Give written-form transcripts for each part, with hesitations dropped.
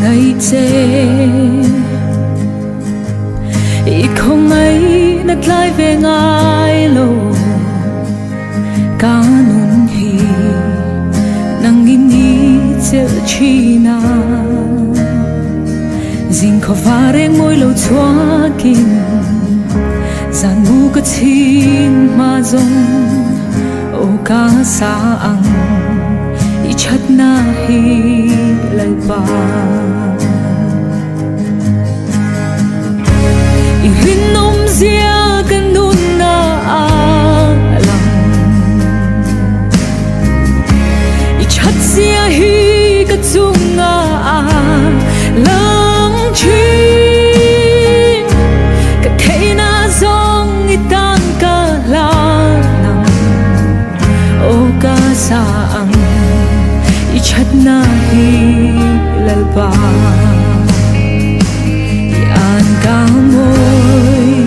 ngày chê ít không ấy nát lại về ngay lâu cả nôn hi nang ini chel chi na dinh khó vareng môi lâu choa kim gian mu cái chim ma dong ô ca sa ang i chat na hi lai ba i rin nom zia kan nun na alam i chat zia hi ka chung na lang chi ka thei na zong i tan ka la nam ô ca sa ang i chat na hi lal ba an ka moi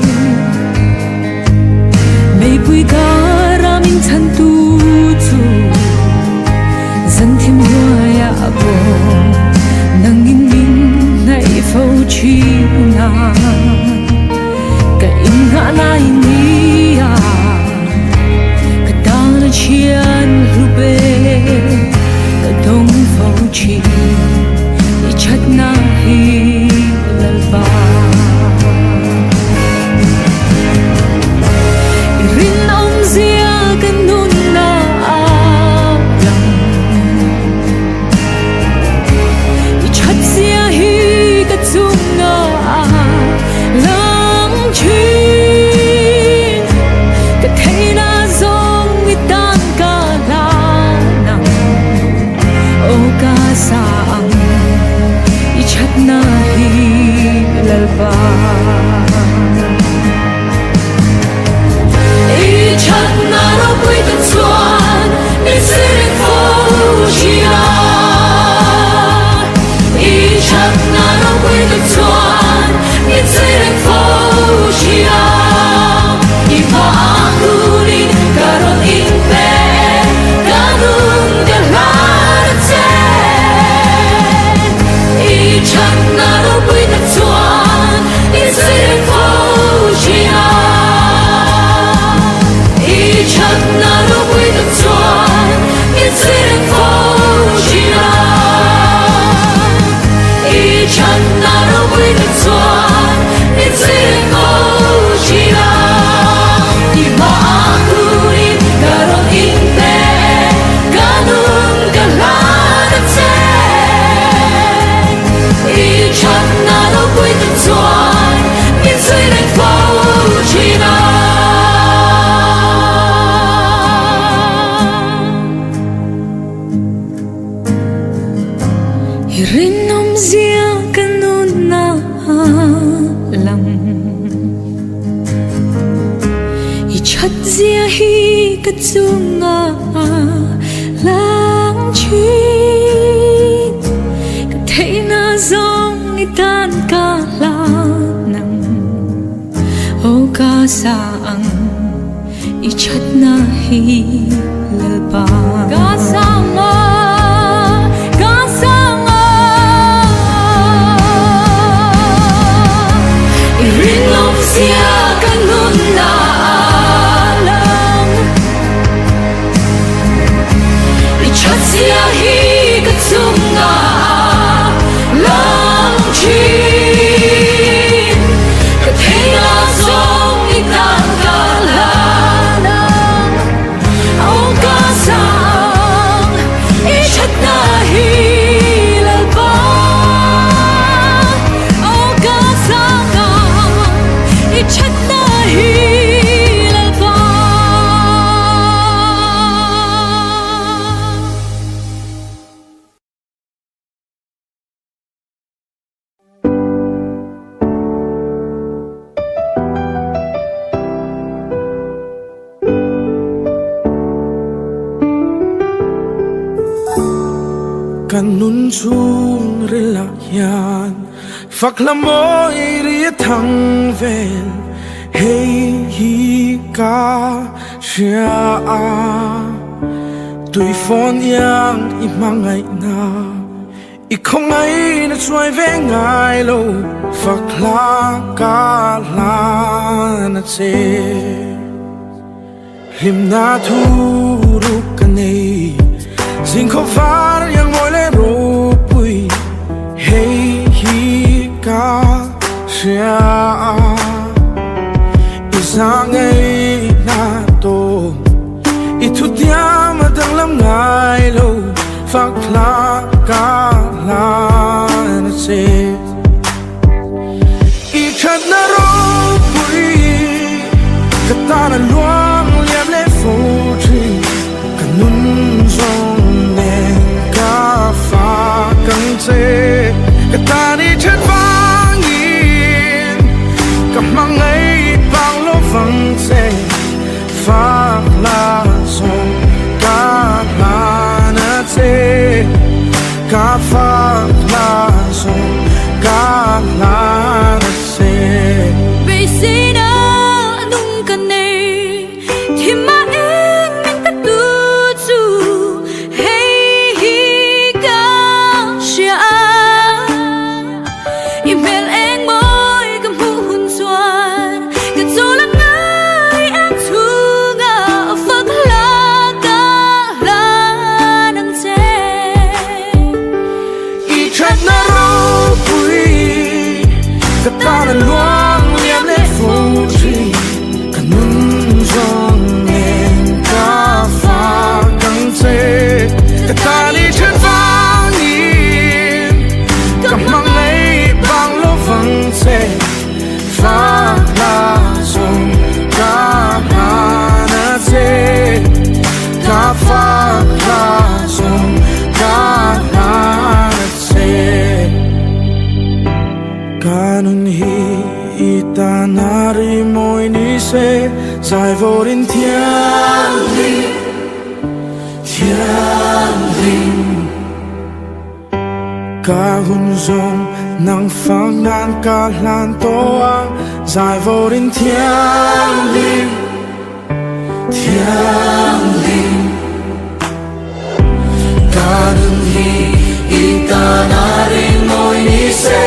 mei pui ka ramin chan tu chu zan thim hua ya bo nang in min nai fo chi na ka in ha lai ni ya ka ta na chian lu be ka dong fo chi i chat na hi lal ba i rin om zia kan nun na alam i chat zia hi ka chung na lang chi ka thei na zong i tan ka la nam ô ca sa ang i chat na hi lal ba i chat na ro pui ta chuan i sirek fo chia i chat na ro pui ta chuan i sirek fo chia i pa angulin karon in pe kanun ka la che i chat na ro pui ta chuan i sirek fo chia i chat na ro pui ta chuan i sirek fo chia i chat na ro pui ta chuan i sirek fo chia i ma angulin karon in pe kanun ka la che i chat na ro pui ta chuan i sirek fo chia i rin nom zia kan nun na lam i chat zia hi ka chung na lang chi ka thei na zong i tan ka la nam ô ca sa ang i chat na hi lal ba ka sa nga i rin nom zia kan nun na alam i chat zia hi ka chung na lang chi ka thei na zong i tan ka la nam ô ca sa i chat na hi lal ba ô ca sa i chat na hi lal ba kanun chung rila yan faklamoy ria thang vel hey hi ka shia tui phone yang i mangai na อีกคงไงนะช่วยเวงไงโลฝักลากาลานะเจลิมนาทูรุกันนีสิ่งขฟายังมอยเลรูปุยเฮฮิกาเชียอีสางไงนาโตอีทุกยามมาดังลำไงโลฝักลากาลานะเจอีชัดนรกปุยกตาหลวงเลียมเลฟูทีกันนุ่นทรงเนกาฟ้ากังเจกตานี้ฉันฟังยินกับมังไงปังโลฟังเจฟ้าลาทรงกาลานะเจกาฟ้าลาทรงกาลานะเจBesina nung kanay Timaing ng katutsu Hey higa siya Email ang mo'y kamuhun suan Katsulang ay ang tunga Faglaka ng te Ikat na raw puwi Katanan luang liam le fuji Kanun zong ngen ka fa kang te Katani chen vang yin Kamang ay bang lo vang te Fa la zong ka na na te Ka fa la zong ka na na te Kanun hi itanari mo'y ni se Sai vô đến thiêng liêng Cả hun rong nang phang nan cả lan toang Sai vô đến thiêng liêng Kanun hi itanari mo'y ni se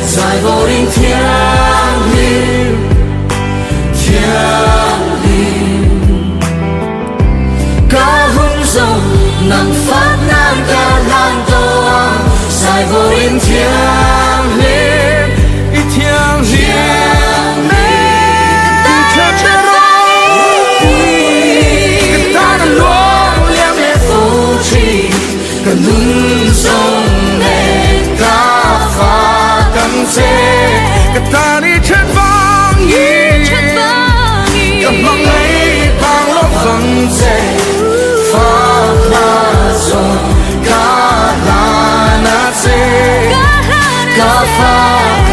Sai vô đến thiêng liêng Cả hun rong nang phát nan cả lan toang Sai vô đến thiêng liêng Ý thiêng liêng Ý thật ra rong Cái ta đã luông liêm lệ phô trì Cả nung rong nền ca phá căng chê Cả ta đi chân vang yin Cả mong ấy bang lỗ vang chê Phá la rong ca la na chê Ca phá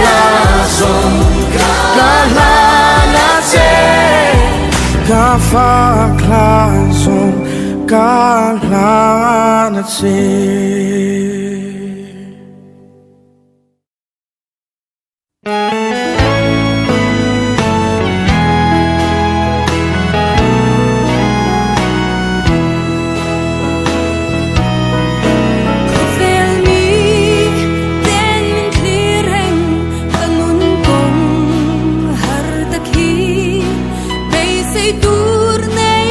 la rong ca la na chê Ca phá la rong ca la na chê Fel mi den min klireng kangun kong har dakhi Bay say dur nay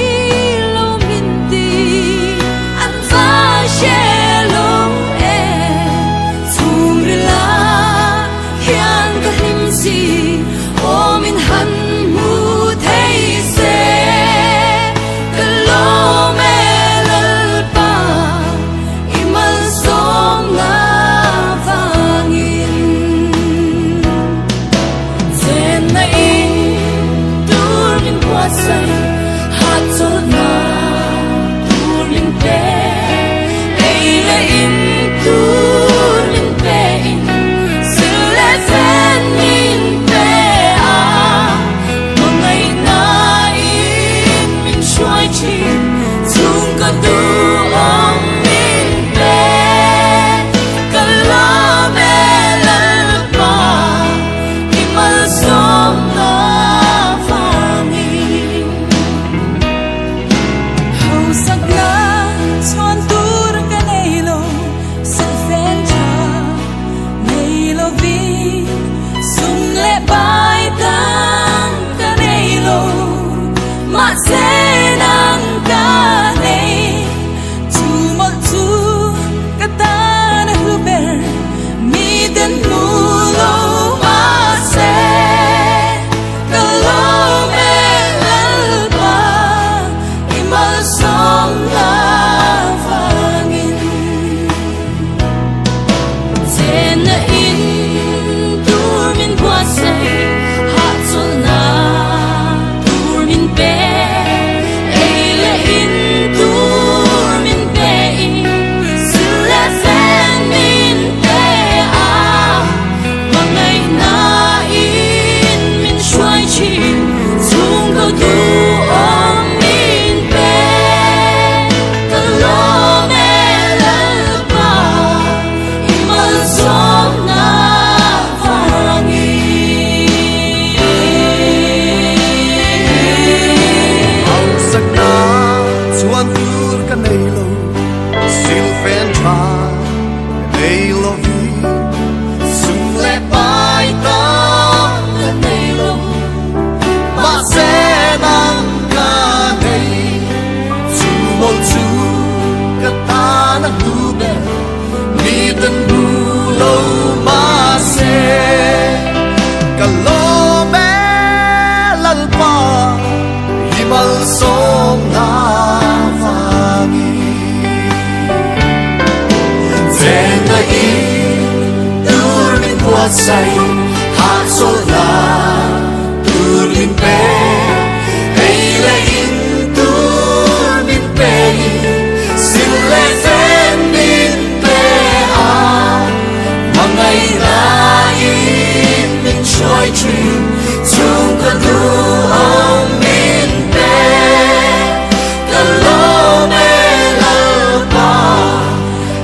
lo min di An fa she lo Say hát số là tur min pe ei le in tur min pe sil le sen min pe a mangai na in min choi tri chung ka du ong min pe ka lo me la pa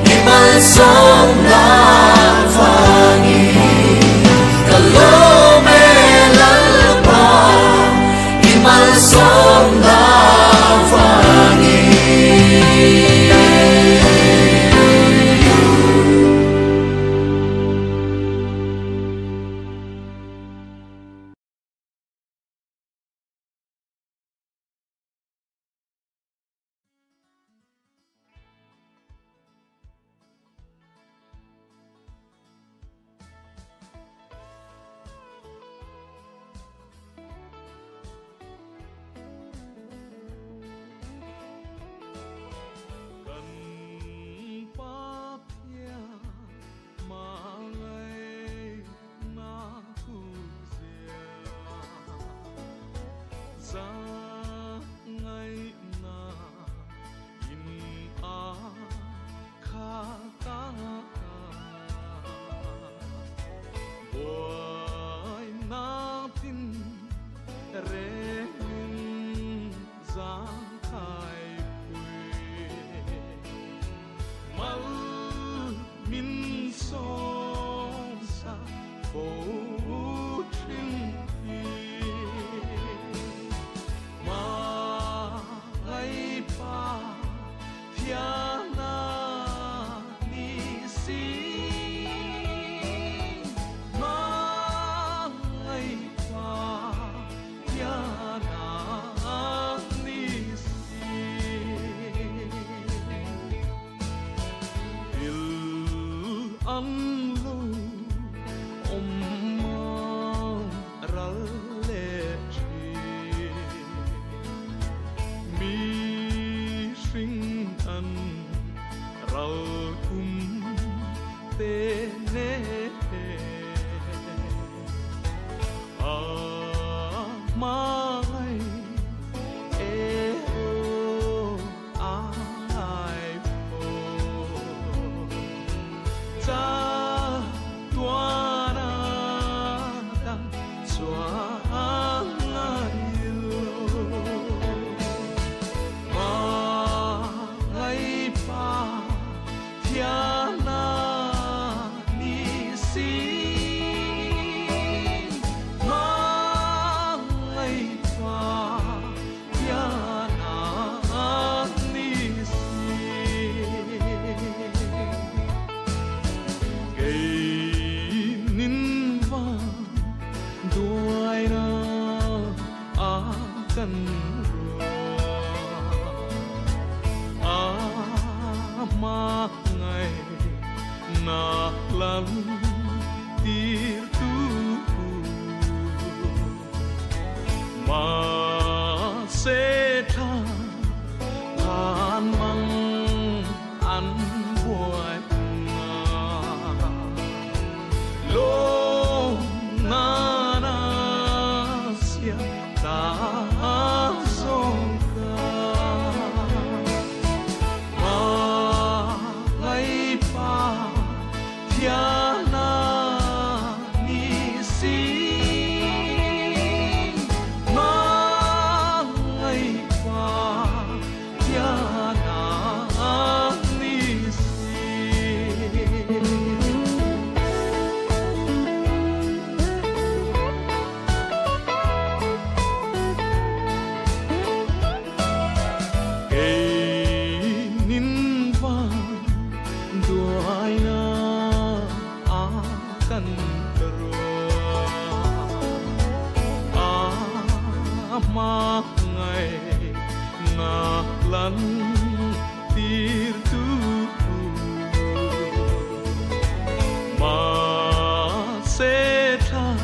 i mal song na Ăn lâu ôm kan mà ngày ngạc lăn tir tu mà sẽ tha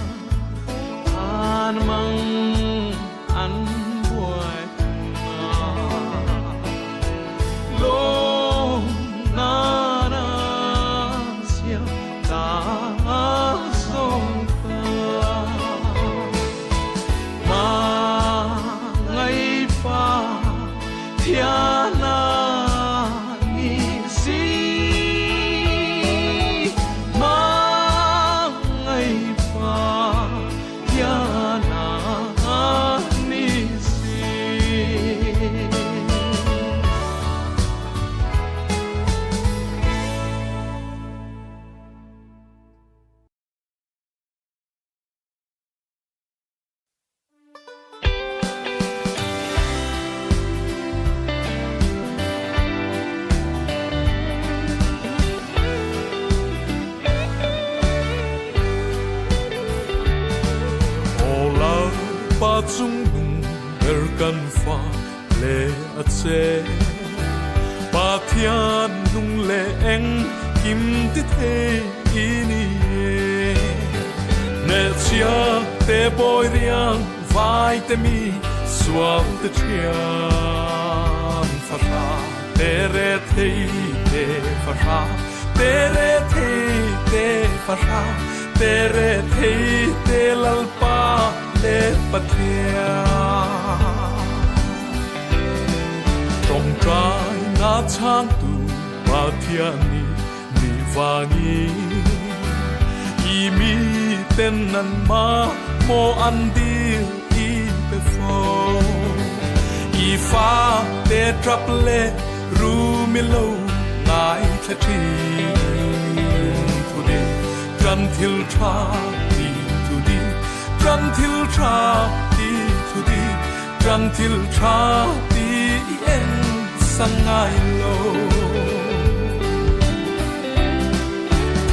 an mang an buai lo na na sia ta song Tiana isi mangai pa Tiana nisi ba chung nung ber kan fa le a che ba thian nung le eng kim ti the ini ne chia te boy riang vai te mi suam te chiam fa fa te re te fa fa te re te fa fa te re te lal pa le pathia trong trai na chang tu pathia ni vangi i mi ten nan ma mo an di i pe fo i fa te trap le ru mi lo ngai tha thi tu de kan thil tha di tu di Trăng thiêu tra đi thu đi Trăng thiêu tra đi em sang ai lô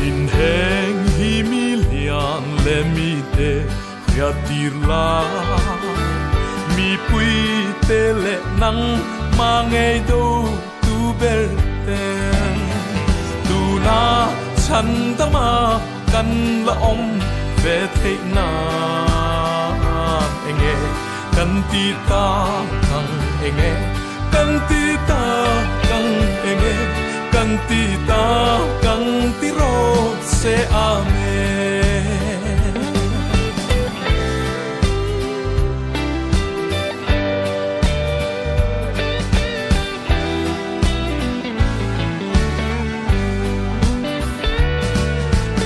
In heng hi mi lian le mi te khia tir la Mi pui te le nang ma ngay đâu tu ber ten Tu na chan ta ma kan la om về thế na anh nghe cần ti ta cần anh nghe cần ti ta cần anh nghe cần ti ta cần ti ro se amen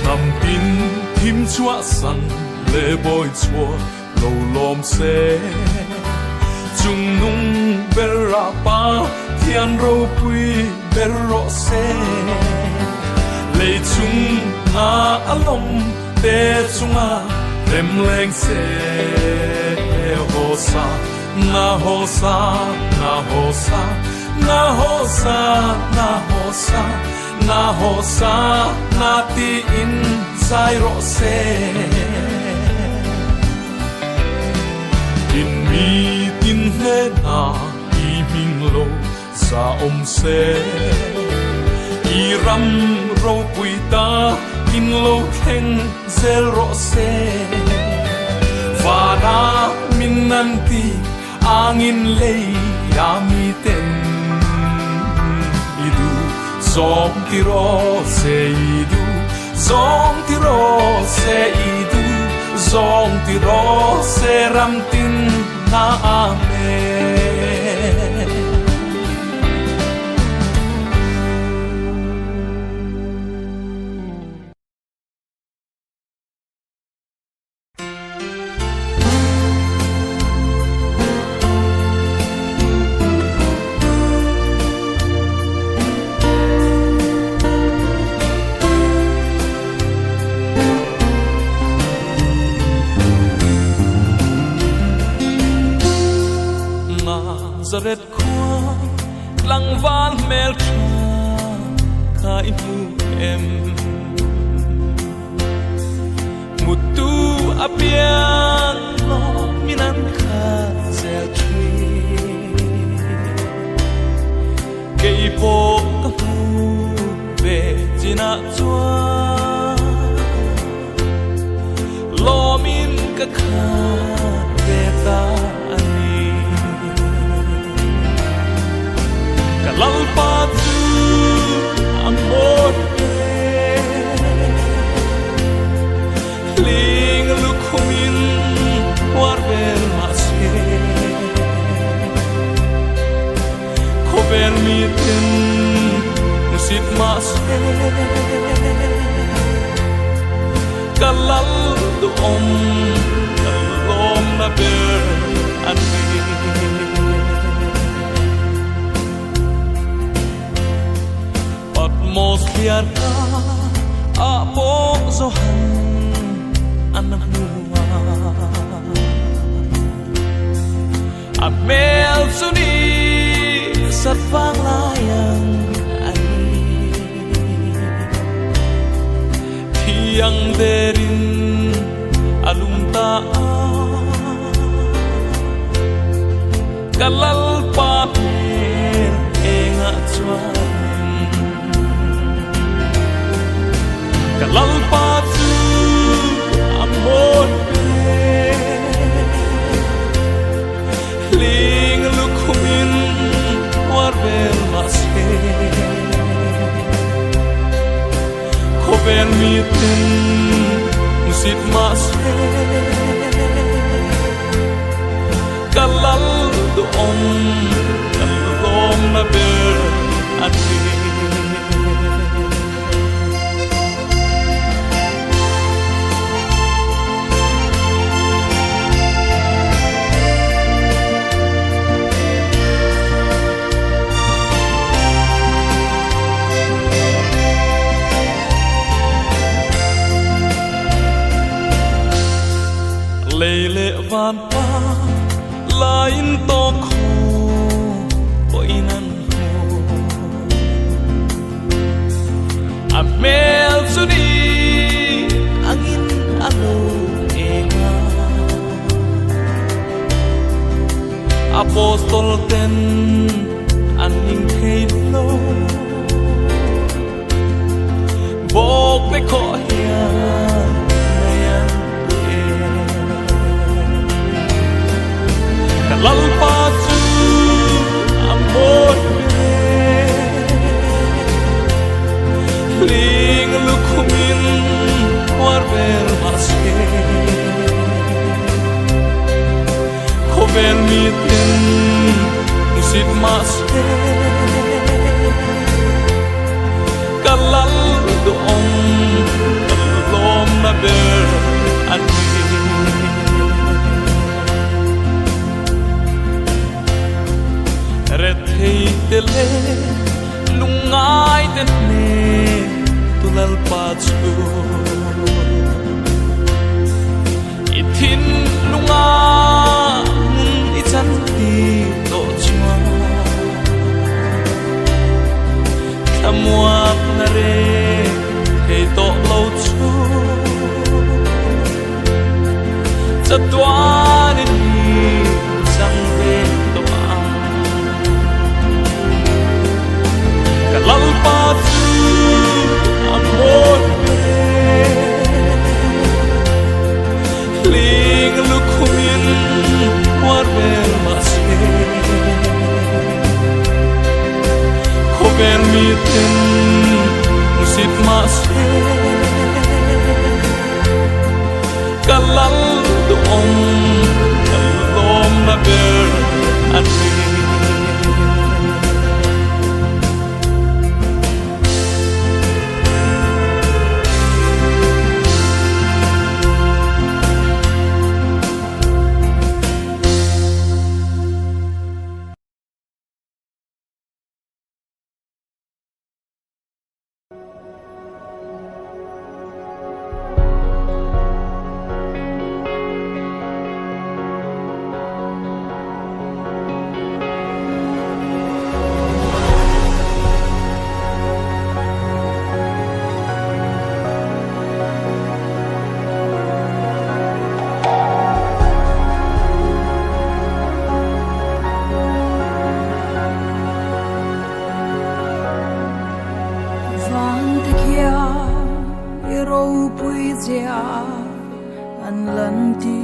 nằm tin Him chua san le boy chua lo lom se chung nung bera pa thian ro pui berro se le chung na alom te chunga rem leng se ho sa na ho sa na ho sa na ho sa na ho sa na ho sa na ti in sai ro se in mi tin he na i ming lo sa om se i ram ro pui ta in lo theng zel ro se va na min nan ti angin le ya mi ten idu som ti ro se idu Zong ti ro se idu Zong ti ro se ram tin na amen Nazareth khoa lăng van mel cha khai mu em biang lo minan kha zel tri kei po ka pu ve jina chua lo min ka kha ve ta ani ka lal pa tu amor ling lu khumin war bel ma se ko ben mi tin musit ma se kalal du kalom na ber ani atmosphere ka apo zohan anak mua amel suni sarfang layang ani tiang derin alumta kalal pamer enga chuan kalal pa tu amor ling lu khumin war bel ma se ko ben mi tin musit ma se kalal du kalom na ber ani lele van pa lain to kho oinan ho amel suni angin alo enga apostol ten aning thelo bok le kho hian kalal pa tu amor ling lu khumin war bel ma se ko ben mi tin musit ma se kalal du kalom na ber ani ret hei tele lungai ten ne tulal pa chu ithin lunga i chan ti to chua kamwa na re hei to lo chu chatwa ni sang ve to kalal pa tu amor ling lu khumin war bel ma se ko ben mi tin musit ma se kalal du kalom na ber ani an lan ti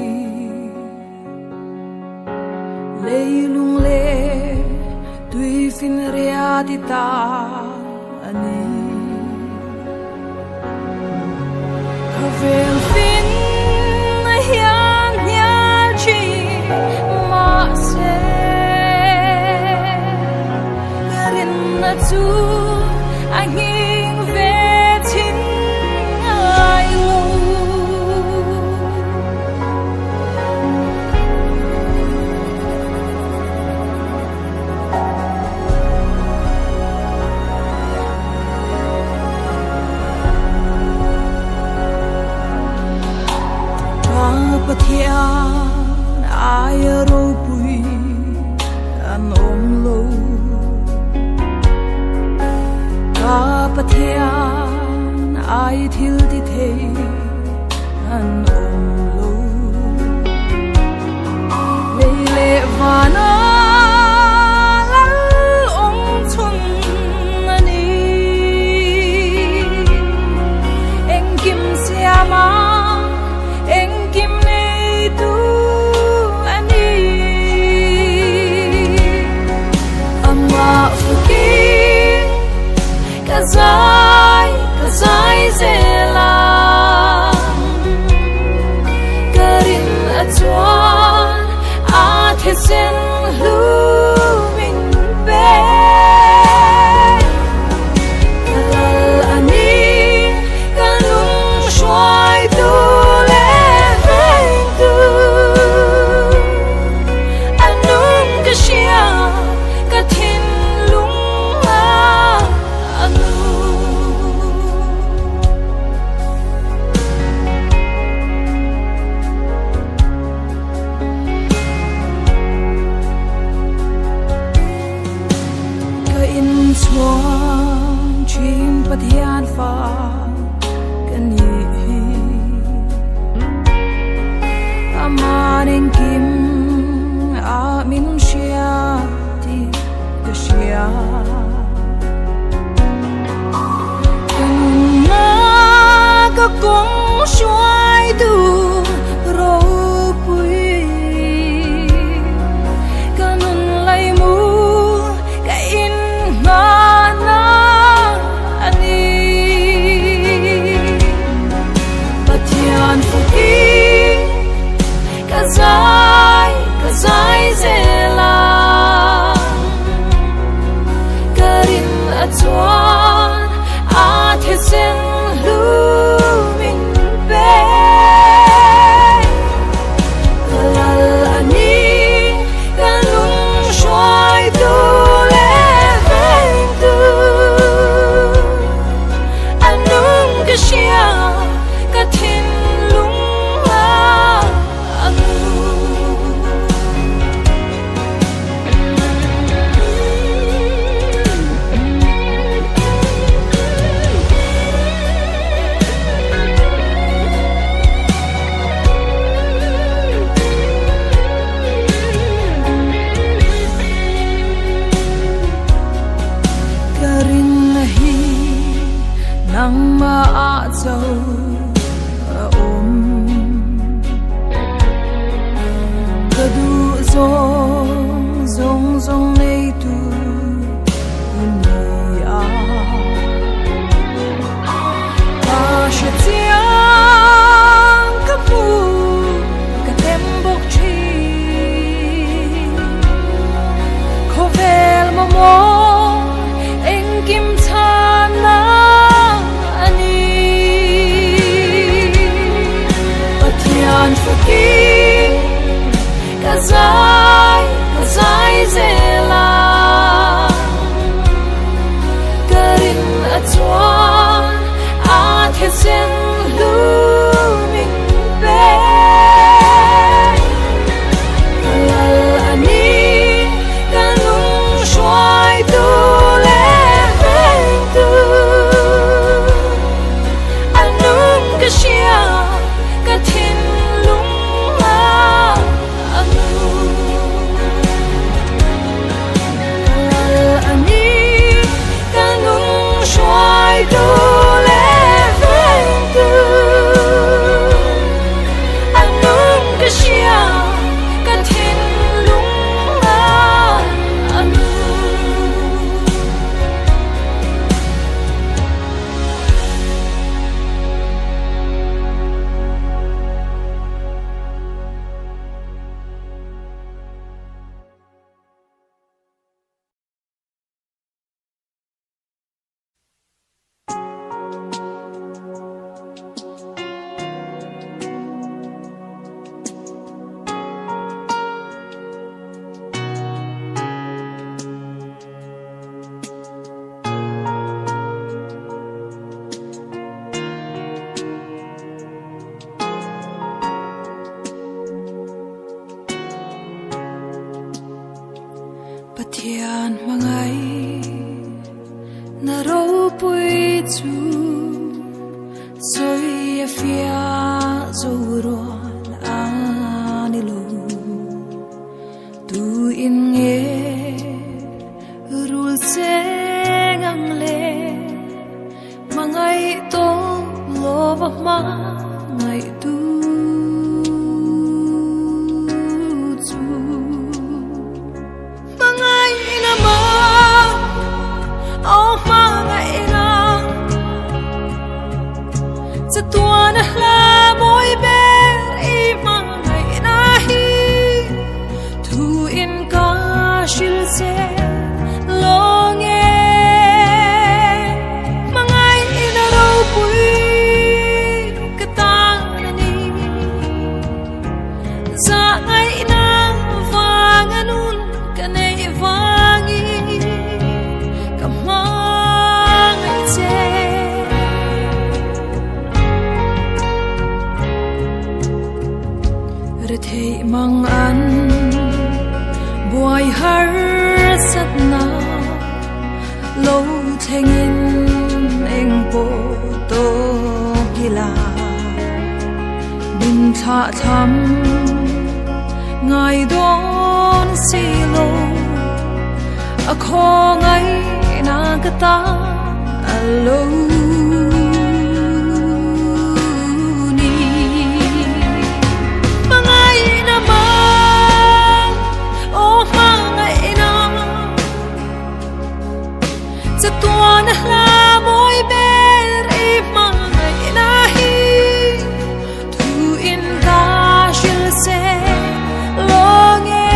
lei lung le tui fin ria ti ta ani ka vel fin na hian nya chi ma se karin na chu anh về chính ai lu ba thian ai ro pui an ôm lâu ba thian ai thil ti the an ôm lâu le le vana lal ong chun ani eng kim siama eng kim nei tu ani amma fuki kazai zela karin atwan a thesen lu min be kalal ani kalung shwai tu le tu anung kashia kathin lung anu chuan chim pathian fa kan hi amaning kim a min shia ti ka shia kan na ka kong shuai du ro pui kanun lai mu kazai zela karin atwan a thesen lu min be thian mangai na ro pui chu soi afia zo ron ani lo tu in nge rul se ngang le mangai to lo va ma ngai tu Tuan la boy ber I mangai na hi tu in ka shil se longe mangai na ro pui katang ni za ngai na wang anun kanai wangi kamangai che thei mang an boy har sat na lo thengin eng po to gila bin tha tham ngai don si lo a kho ngai na ka ta alo Tuan la boy ber I mangai na hi tu in ka shil se longe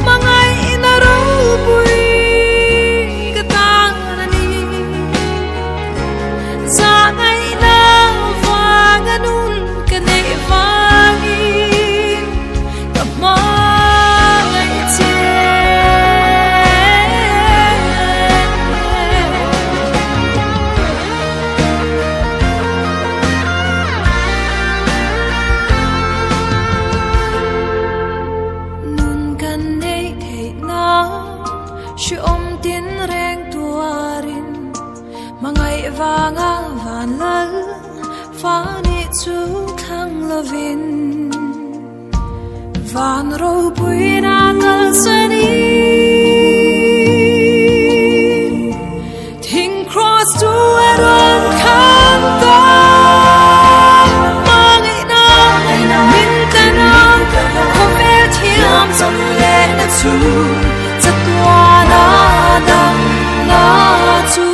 mangai na ro pui katang ni za ngai na wang anun kanai wangi kamangai che mangai vanga van lal fa ni chu thang lovin van ro pui na kal sani thing cross to aron khang ta mangai na min ta na ko ve thiam som le na chu chatwa na dam na chu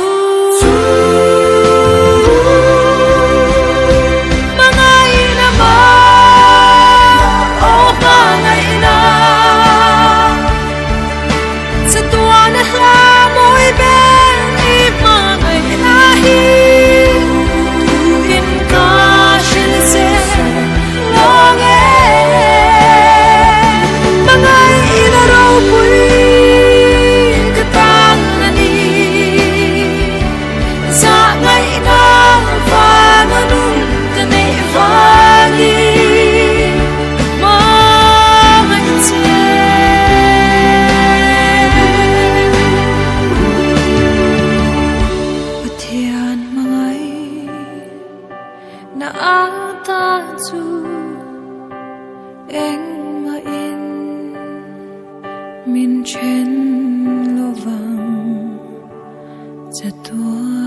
na ata chu eng ma in min chen lovang chatua